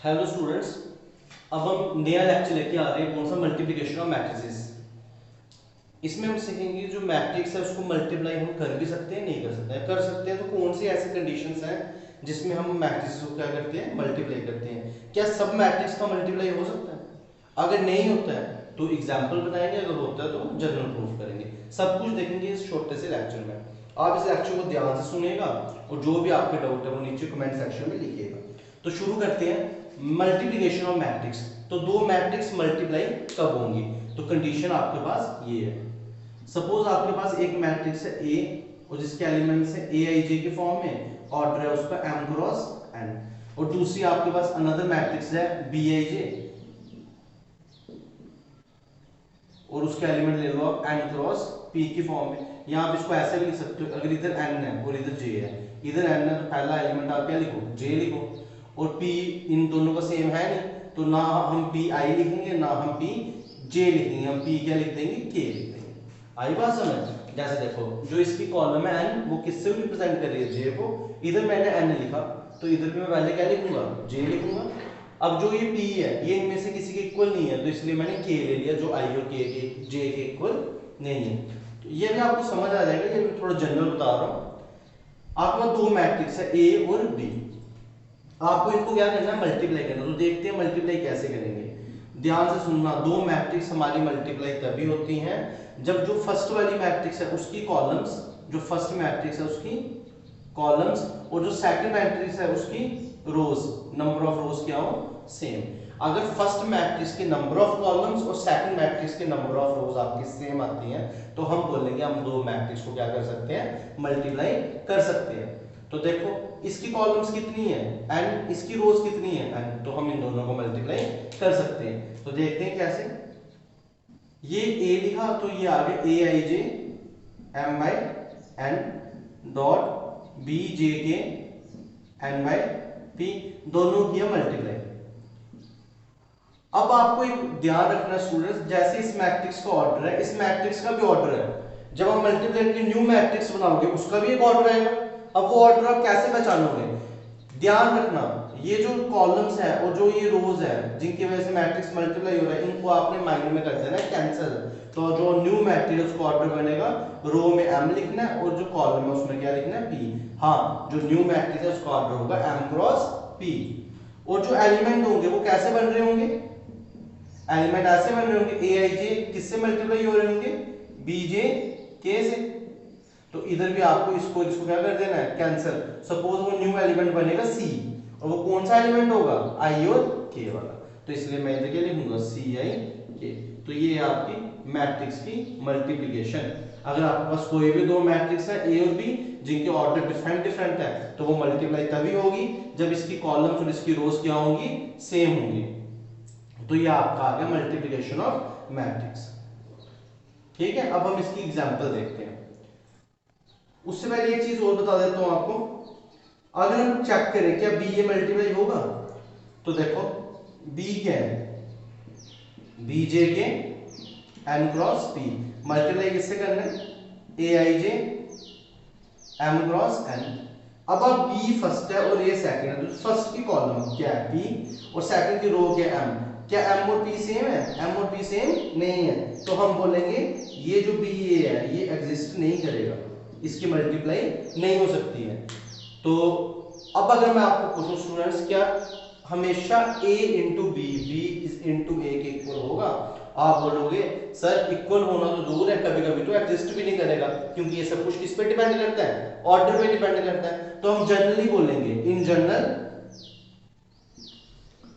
Hello students, अब हम नया लेक्चर लेके आ रहे हैं। कौन सा? Multiplication of matrices. इसमें हम सीखेंगे जो मैट्रिक्स है उसको मल्टीप्लाई हम कर भी सकते हैं, नहीं कर सकते हैं। कर सकते हैं तो कौन सी ऐसी कंडीशंस हैं जिसमें हम मैट्रिक्स को क्या करते हैं? मल्टीप्लाई करते हैं। क्या सब मैट्रिक्स का मल्टीप्लाई हो सकता है? अगर नहीं होता है तो एग्जाम्पल बताएंगे, अगर होता है तो जनरल प्रूफ करेंगे। सब कुछ देखेंगे इस छोटे से लेक्चर में। आप इस लेक्चर को ध्यान से सुनिएगा और जो भी आपके डाउट है वो नीचे कमेंट सेक्शन में लिखिएगा। तो शुरू करते हैं मल्टीप्लिकेशन ऑफ मैट्रिक्स। तो दो मैट्रिक्स मल्टीप्लाई कब होंगी? तो कंडीशन आपके पास ये है। सपोज आपके पास एक मैट्रिक्स है ए और जिसके एलिमेंट्स है ए आई जे के फॉर्म में, ऑर्डर है उसका m क्रॉस n। और दूसरी आपके पास अनदर मैट्रिक्स है बी आई जे और उसके एलिमेंट ले लो आप n क्रॉस p की फॉर्म में। या आप इसको ऐसे भी लिख सकते हो, अगर इधर n है और इधर j है, इधर n है तो पहला एलिमेंट आप क्या लिखो? j लिखो। और p इन दोनों का सेम है नहीं, तो ना हम p i लिखेंगे ना हम p j लिखेंगे, हम p क्या लिख देंगे? k लिख देंगे। आई बात समझ? जैसे देखो, जो इसकी कॉलम है n वो किससे रिप्रेजेंट कर रही है? j को। इधर मैंने n लिखा तो इधर भी मैं पहले क्या लिखूंगा? j लिखूंगा। अब जो ये p है ये इनमें से किसी के इक्वल नहीं है, तो इसलिए मैंने k ले लिया, जो i और k के j के इक्वल नहीं है। तो ये भी आपको समझ आ जाएगा, ये मैं थोड़ा जनरल बता रहा हूँ। आपके पास दो मैट्रिक्स है a और b, आपको इनको क्या करना है? मल्टीप्लाई करना। तो देखते हैं मल्टीप्लाई कैसे करेंगे। ध्यान से सुनना, दो मैट्रिक्स हमारी मल्टीप्लाई तभी होती हैं जब जो फर्स्ट वाली मैट्रिक्स है उसकी कॉलम्स, जो फर्स्ट मैट्रिक्स है उसकी कॉलम्स और जो सेकंड मैट्रिक्स है उसकी रोज, नंबर ऑफ रोज क्या हो? सेम। अगर फर्स्ट मैट्रिक्स के नंबर ऑफ कॉलम्स और सेकंड मैट्रिक्स के नंबर ऑफ रोज आपकी सेम आती हैं तो हम बोलेंगे हम दो मैट्रिक्स को क्या कर सकते हैं? मल्टीप्लाई कर सकते हैं। तो देखो, इसकी कॉलम्स कितनी है? n, इसकी रोज कितनी है? n, तो हम इन दोनों को मल्टीप्लाई कर सकते हैं। तो देखते हैं कैसे। ये a लिखा तो ये आ गया a i j m by n dot b j k n by p, दोनों किया मल्टीप्लाई। अब आपको एक ध्यान रखना स्टूडेंट्स, जैसे इस मैट्रिक्स का ऑर्डर है, इस मैट्रिक्स का भी ऑर्डर है। जब हम मल्टीप्लाई करके न्यू मैट्रिक्स बनाओगे उसका भी एक ऑर्डर आएगा। अब वो ऑर्डर आप कैसे पहचानोगे? ध्यान रखना, ये जो कॉलम्स है और जो ये रोज है जिनकी वजह से मैट्रिक्स मल्टीप्लाई हो रहा है, इनको आपने माइनर में कर देना है कैंसिल। तो जो न्यू मैट्रिक्स का ऑर्डर बनेगा, रो में m लिखना है और जो कॉलम है उसमें क्या लिखना है? p। हाँ, जो न्यू मैट्रिक्स है उसका ऑर्डर होगा m क्रॉस p। और जो एलिमेंट होंगे वो कैसे बन रहे होंगे? एलिमेंट ऐसे बन रहे होंगे, ए आई जे किससे मल्टीप्लाई हो रहे होंगे? बी जे के से। तो इधर भी आपको इसको इसको क्या कर देना है? कैंसिल। सपोज वो न्यू एलिमेंट बनेगा सी और वो कौन सा एलिमेंट होगा? आई और के वाला। तो इसलिए मैं इधर क्या लिखूंगा? सी आई के। तो ये है आपकी मैट्रिक्स की मल्टीप्लिकेशन। अगर आपके पास कोई भी दो मैट्रिक्स है ए और बी जिनके ऑर्डर डिफरेंट डिफरेंट है तो वो मल्टीप्लाई तभी होगी जब इसकी कॉलम्स और इसकी रोज क्या होंगी? सेम होंगी। तो ये आपका आ गया मल्टीप्लिकेशन ऑफ मैट्रिक्स। ठीक है, अब हम इसकी एग्जांपल देखते हैं। उससे पहले एक चीज और बता देता हूं आपको। अगर हम चेक करें क्या बी ए मल्टीप्लाई होगा, तो देखो बी क्या है? बी जे के एन क्रॉस पी। मल्टीप्लाई किससे करना है? ए आई जे एम क्रॉस एन। अब बी फर्स्ट है और ये सेकंड है, तो फर्स्ट की कॉलम क्या है? पी और सेकंड की रो क्या? एम। क्या m और p सेम है? m और p सेम नहीं है, तो हम बोलेंगे ये जो b a है ये एग्जिस्ट नहीं करेगा, इसकी मल्टीप्लाई नहीं हो सकती है। तो अब अगर मैं आपको पूछूं स्टूडेंट्स, क्या हमेशा a into B, b into a के इक्वल होगा? आप बोलोगे सर इक्वल होना तो दूर है, कभी कभी तो एग्जिस्ट भी नहीं करेगा, क्योंकि ये सब कुछ किस पे डिपेंड करता है? ऑर्डर पे डिपेंड करता है। तो हम जनरली बोलेंगे, इन जनरल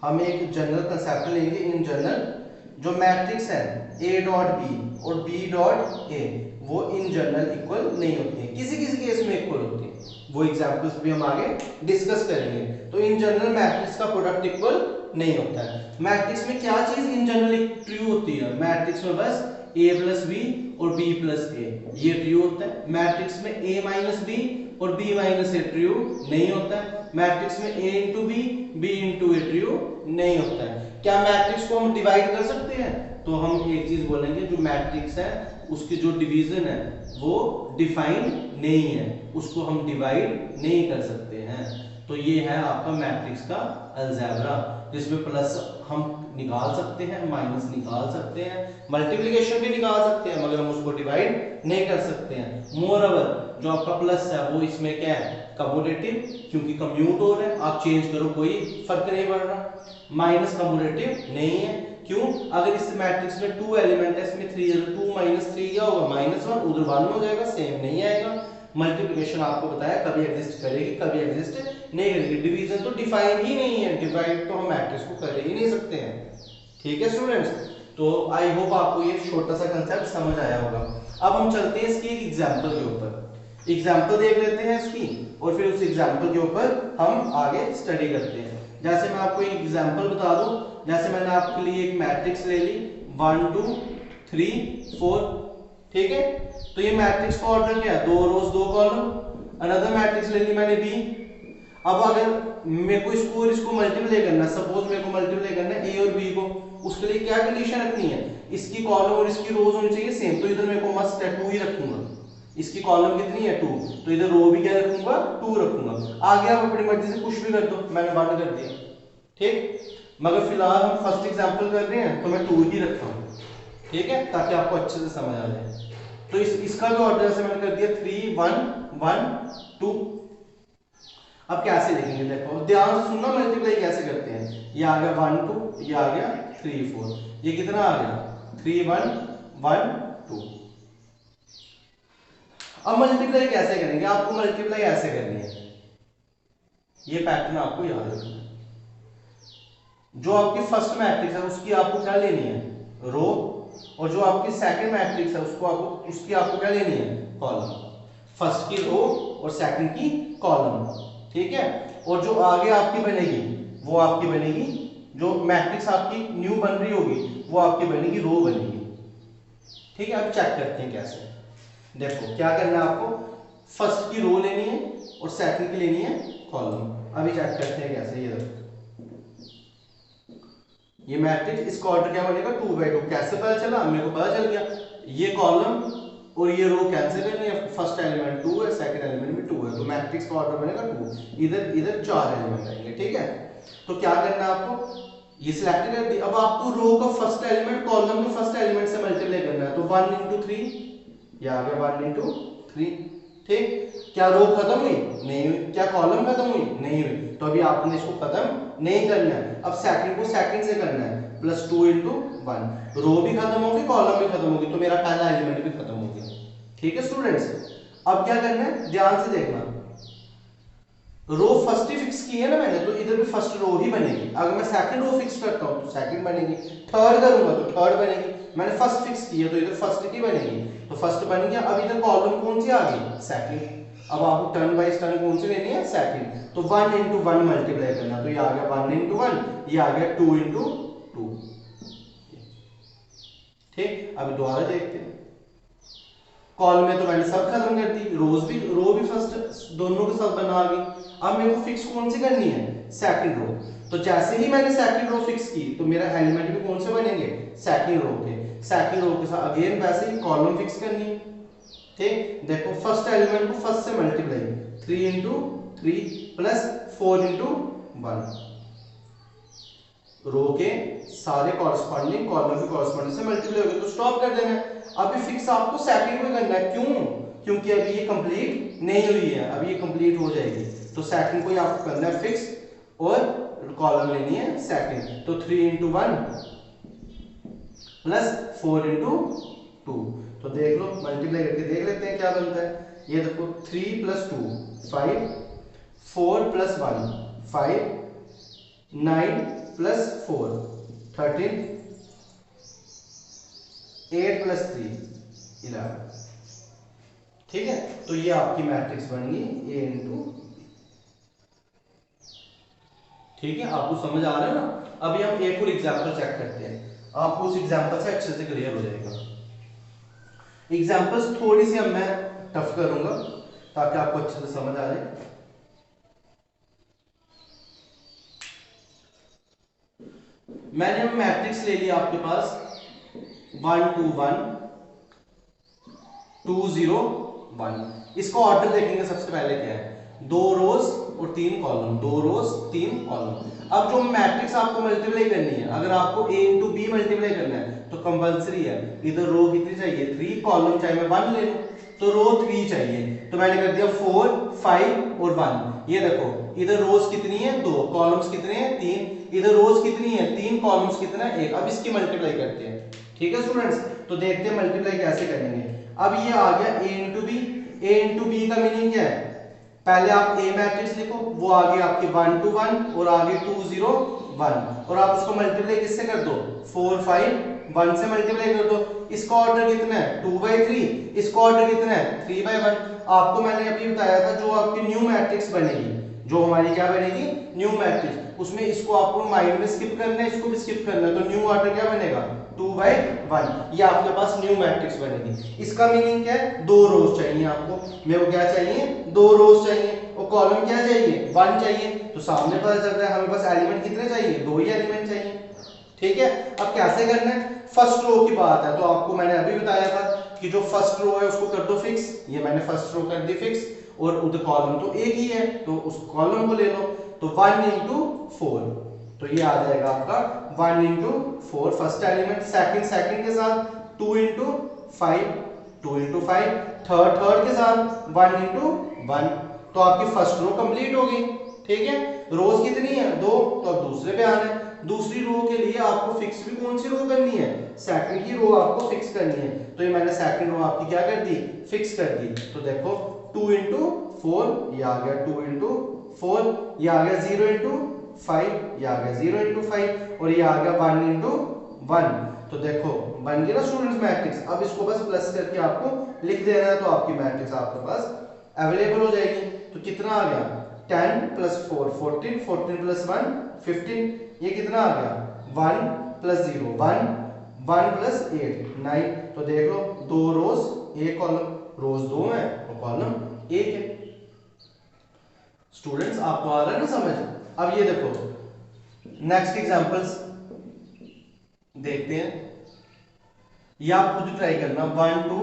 हम एक जनरल कंसेप्ट लेंगे। इन जनरल जो मैट्रिक्स है a डॉट बी और b डॉट a वो इन जनरल इक्वल नहीं होती है, किसी किसी केस में इक्वल होती है। वो एग्जांपल्स भी हम आगे डिस्कस करेंगे। तो इन जनरल मैट्रिक्स का प्रोडक्ट इक्वल नहीं होता है। मैट्रिक्स में क्या चीज इन जनरल ट्रू होती है? मैट्रिक्स में बस a प्लस बी और b प्लस a ये ट्रू होता है। मैट्रिक्स में a माइनस बी और b माइनस a ट्रू नहीं होता है। मैट्रिक्स में a into B, b into a true नहीं होता है। क्या मैट्रिक्स को हम डिवाइड कर सकते हैं? तो हम एक चीज बोलेंगे, जो मैट्रिक्स है उसकी जो डिवीजन है वो डिफाइंड नहीं है, उसको हम डिवाइड नहीं कर सकते हैं। तो ये है आपका मैट्रिक्स का अलजेब्रा, जिसमें प्लस हम निकाल सकते हैं, माइनस निकाल सकते हैं, मल्टीप्लिकेशन भी निकाल सकते हैं, मगर हम उसको डिवाइड नहीं कर सकते हैं। मोरओवर जो आपका प्लस है वो इसमें क्या है, कम्यूटेटिव, क्योंकि कम्यूट हो रहा है, आप चेंज करो कोई फर्क नहीं पड़ रहा। माइनस कम्यूटेटिव नहीं है, क्यों, अगर इस मैट्रिक्स में 2 एलिमेंट है, इसमें 3 है, 2 माइनस 3 क्या होगा, -1, उधर 1 हो जाएगा, सेम नहीं आएगा। मल्टीप्लिकेशन आपको बताया कभी एग्जिस्ट करेगी, कभी एग्जिस्ट नहीं करेगी। डिवीजन तो डिफाइन ही नहीं है, डिवाइड तो हम मैट्रिक्स को कर ही नहीं सकते हैं। ठीक है स्टूडेंट्स, तो आई होप आपको ये छोटा सा कंसेप्ट समझ आया होगा। अब हम चलते हैं इसकी एक एग्जांपल के ऊपर, एग्जांपल देख लेते हैं इसकी, और फिर उस एग्जांपल के ऊपर हम आगे स्टडी करते हैं। जैसे मैं आपको एक एग्जांपल बता दूं, जैसे मैंने आपके लिए एक मैट्रिक्स ले ली 1 2 3 4, ठीक है, तो ये मैट्रिक्स का ऑर्डर क्या है, 2 रोज 2 कॉलम। अनदर मैट्रिक्स ले ली मैंने बी। अब अगर मेरे को इसको और इसको मल्टीप्लाई करना है, सपोज मेरे को मल्टीप्लाई करना है ए और बी को, उसके लिए क्या कंडीशन रखनी है, इसकी कॉलम और इसकी रोज होनी चाहिए सेम, तो इधर मेरे को मस्ट है 2 ही रखूंगा। इसकी कॉलम कितनी है 2, तो इधर रो भी क्या रखूंगा 2 रखूंगा। आगे आप अपनी मर्जी से कुछ भी कर दो, मैंने बंद कर दिया, ठीक, मगर फिलहाल हम फर्स्ट एग्जांपल कर रहे हैं तो मैं 2 ही रखता हूं, ठीक है, ताकि आपको अच्छे से समझ आ जाए। तो इसका भी ऑर्डर जैसे मैंने कर दिया 3 1 1 2। अब कैसे लिखेंगे, देखो ध्यान से सुनना, मल्टीप्लाई कैसे करते हैं। ये आ गया 1 2, ये आ गया 3 4, ये कितना आ गया 3 1 1 2। अब मल्टीप्लाई कैसे करेंगे, आपको मल्टीप्लाई ऐसे करनी है, ये पैटर्न आपको याद रखना है। जो आपकी फर्स्ट मैट्रिक्स है उसकी आपको क्या लेनी है, रो, और जो आपकी सेकंड मैट्रिक्स है उसकी आपको क्या लेनी है, कॉलम। फर्स्ट की रो और सेकंड की कॉलम, ठीक है। और जो आगे आपकी बनेगी वो आपकी बनेगी, जो मैट्रिक्स आपकी न्यू बन रही होगी वो आपकी बनेगी रो बनेगी, ठीक है। अब चेक करते हैं कैसे। देखो क्या करना है आपको, फर्स्ट की रो लेनी है और सेकंड की लेनी है कॉलम। अभी चेक करते हैं कैसे। ये देखो ये मैट्रिक्स, इसका ऑर्डर क्या बनेगा 2 बाई 2। कैसे पता चला, मेरे को पता चल गया, ये कॉलम और ये रो कैंसिल करनी है, फर्स्ट एलिमेंट 2 है, सेकंड एलिमेंट भी 2 है, तो मैट्रिक्स का ऑर्डर बनेगा 2। इधर 4 एलिमेंट आएंगे, ठीक है। तो क्या करना है आपको, ये सिलेक्ट कर दी। अब आपको रो का फर्स्ट एलिमेंट कॉलम के फर्स्ट एलिमेंट से मल्टीप्लाई करना है, तो 1 into 3, ये आ गया 1 into 3, ठीक। क्या रो खत्म हुई, नहीं हुई। क्या कॉलम खत्म हुई, नहीं हुई। तो अभी आपने इसको खत्म नहीं करना है, अब सेकंड को सेकंड से करना है, +2 into 1। रो भी खत्म होगी, कॉलम भी खत्म होगी, तो मेरा पहला एलिमेंट भी खत्म हो गया, ठीक है स्टूडेंट्स। अब क्या करना है, ध्यान से देखना, रो फर्स्ट ही फिक्स की है ना मैंने, तो इधर भी फर्स्ट रो ही बनेगी। अगर मैं सेकंड रो फिक्स करता हूं तो सेकंड बनेगी, थर्ड करूंगा तो थर्ड बनेगी। मैंने फर्स्ट फिक्स की है तो इधर फर्स्ट की बनेगी, तो फर्स्ट बन गया। अब इधर कॉलम कौन सी आ गई, सेकंड। अब आपको टर्न बाय टर्न कौन सी लेनी है, सेकंड। तो 1 into 1 मल्टीप्लाई करना, तो ये आ गया 1 into 1, ये आ गया 2 into 2, ठीक। अब दोबारा देखते हैं, कॉलम में तो मैंने सब खत्म कर दी, रो भी फर्स्ट दोनों के साथ बना गई। अब मेरे को फिक्स कौन सी करनी है, सेकंड रो। तो जैसे ही मैंने सेकंड रो फिक्स की तो मेरा एलिमेंट भी कौन से बनेंगे, सेकंड रो के। सेकंड रो के साथ अगेन वैसे ही कॉलम फिक्स करनी है, ठीक। देखो फर्स्ट एलिमेंट को फर्स्ट से मल्टीप्लाई, 3 into 3 प्लस 4 into 1, रो के सारे कॉरस्पॉन्डिंग कॉलम के कॉरस्पॉन्डिंग से मल्टीप्लाई हो गए, तो स्टॉप कर देना है। अभी फिक्स आपको सेकंड में करना है, क्यों, क्योंकि अभी ये कंप्लीट नहीं हुई है, अभी ये कंप्लीट हो जाएगी। तो सेकंड को ही आपको करना है फिक्स, और कॉलम लेनी है सेकंड। तो 3 into 1 प्लस 4 into 2, तो देख लो मल्टीप्लाई करके देख लेते हैं क्या बनता है। ये देखो 3 + 2 5, 4 + 1 5, 9 + 4 13, 8 + 3 11, ठीक है। तो ये आपकी मैट्रिक्स बन गई A into, ठीक है। आपको समझ आ रहा है ना। अभी हम एक और एग्जांपल चेक करते हैं, आपको उस एग्जांपल से अच्छे से क्लियर हो जाएगा। एग्जांपल्स थोड़ी सी अब मैं टफ करूंगा ताकि आपको अच्छे से समझ आ जाए। मैंने मैट्रिक्स ले लिया आपके पास 1 2 1 2 0 1। इसको ऑर्डर देखेंगे, सबसे पहले क्या है, 2 रोज और 3 कॉलम, 2 रोज 3 कॉलम। अब जो मैट्रिक्स आपको मल्टीप्लाई करनी है, अगर आपको a इंटू बी मल्टीप्लाई करना है तो कंपलसरी है, इधर रो कितनी चाहिए 3, कॉलम चाहे मैं 1 ले लूं तो रो 3 चाहिए, तो मैंने कर दिया 4 5 और 1। ये देखो इधर रोज कितनी है 2, कॉलम्स कितने हैं 3, इधर रोज कितनी है 3, कॉलम्स कितना है 1। अब इसकी मल्टीप्लाई करते हैं, ठीक है स्टूडेंट्स। तो देखते हैं मल्टीप्लाई कैसे करेंगे। अब ये आ गया a into B, a into B का मीनिंग क्या है, पहले आप A मैट्रिक्स लिखो, वो आगे आपके 1 2 1 और आगे 2 0 1, और आप उसको मल्टीप्लाई किससे कर दो 4 5 1 से मल्टीप्लाई कर दो। इसका ऑर्डर कितना है 2/3, इसका ऑर्डर कितना है 3/1। आपको मैंने अभी बताया था जो आपकी न्यू मैट्रिक्स बनेगी, जो हमारी क्या बनेगी न्यू मैट्रिक्स, उसमें इसको आपको माइंड में स्किप करना है, इसको भी स्किप करना है, तो न्यू ऑर्डर क्या बनेगा 2/1, ये आपके पास न्यू मैट्रिक्स बनेगी। इसका मीनिंग क्या है 2 रोज चाहिए आपको, मेरे को क्या चाहिए 2 रोज चाहिए, और कॉलम क्या चाहिए 1 चाहिए, तो सामने पता चल रहा है हमें पास एलिमेंट कितने चाहिए 2 ही एलिमेंट चाहिए, ठीक है। अब कैसे करना है, फर्स्ट रो की बात है, तो आपको मैंने अभी बताया था कि जो फर्स्ट रो है उसको कर दो फिक्स, ये मैंने फर्स्ट रो कर दी फिक्स, और उधर कॉलम तो एक ही है तो उस कॉलम को ले लो, तो 1 इंटू 4, तो ये आ जाएगा आपका 1 इंटू 4 फर्स्ट एलिमेंट, सेकंड के साथ 2 इंटू 5, 2 इंटू 5, थर्ड के साथ 1 इंटू 1, तो आपकी फर्स्ट रो कंप्लीट हो गई, ठीक है। रोज कितनी है 2, तो अब दूसरे पे आना है, दूसरी रो के लिए आपको फिक्स भी कौन सी रो करनी है सेकंड की रो आपको फिक्स करनी है, तो ये मैंने सेकंड रो आपकी क्या कर दी फिक्स कर दी, तो देखो 2 इंटू 4 ये आ गया 2 इंटू 4, ये आ गया 0 इंटू 5, ये आ गया 0 इंटू 5, और ये आ गया 1 इंटू 1, तो देखो बन गया ना स्टूडेंट्स मैट्रिक्स। अब इसको बस प्लस करके आपको लिख देना है, तो आपकी मैट्रिक्स आपके पास अवेलेबल हो जाएगी। तो कितना आ गया 10 प्लस 4 14, 14 प्लस 1 15, ये कितना आ गया 1 प्लस 0 1, 1 प्लस 8 9, तो देख लो 2 रोज 1 कॉलम, रोज 2 है और कॉलम 1 है। स्टूडेंट्स आपको आ रहा है ना समझ। अब ये देखो नेक्स्ट एग्जांपल्स देखते हैं, ये आप खुद ट्राई करना 1 2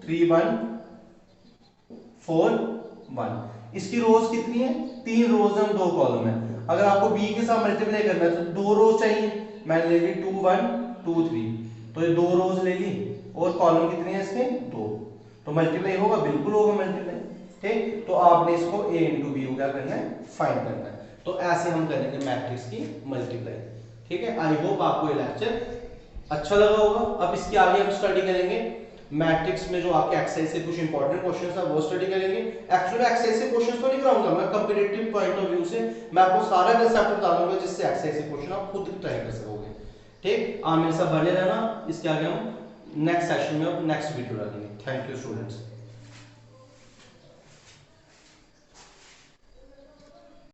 3 1 4 1, इसकी रोज कितनी है 3 रोज और 2 कॉलम है। अगर आपको b के साथ मल्टीप्लाई करना है तो 2 रोज चाहिए, मैंने ले ली 2 1 2 3, तो ये 2 रोज ले ली, और कॉलम कितने हैं इसके 2, तो मल्टीप्लाई होगा बिल्कुल होगा मल्टीप्लाई, ठीक। तो आपने इसको a इंटू बी क्या करना है फाइंड करना है, तो ऐसे हम करेंगे मैट्रिक्स की मल्टीप्लाई, ठीक है। आई होप आपको ये लेक्चर अच्छा लगा होगा। अब इसके आगे हम स्टडी करेंगे मैट्रिक्स में जो आपके एक्सरसाइज से कुछ इंपॉर्टेंट क्वेश्चंस है वो स्टडी करेंगे। एक्चुअली एक्सरसाइज से क्वेश्चंस तो नहीं कराऊंगा मैं, कंपैरेटिव पॉइंट ऑफ व्यू से मैं आपको सारा कंसेप्ट बता दूंगा, जिससे एक्सरसाइज से क्वेश्चन आप खुद ट्राई कर सकोगे, ठीक। आप मेरे साथ बने रहना, इसके आगे हम नेक्स्ट सेशन में नेक्स्ट वीडियो डालेंगे। Thank you students.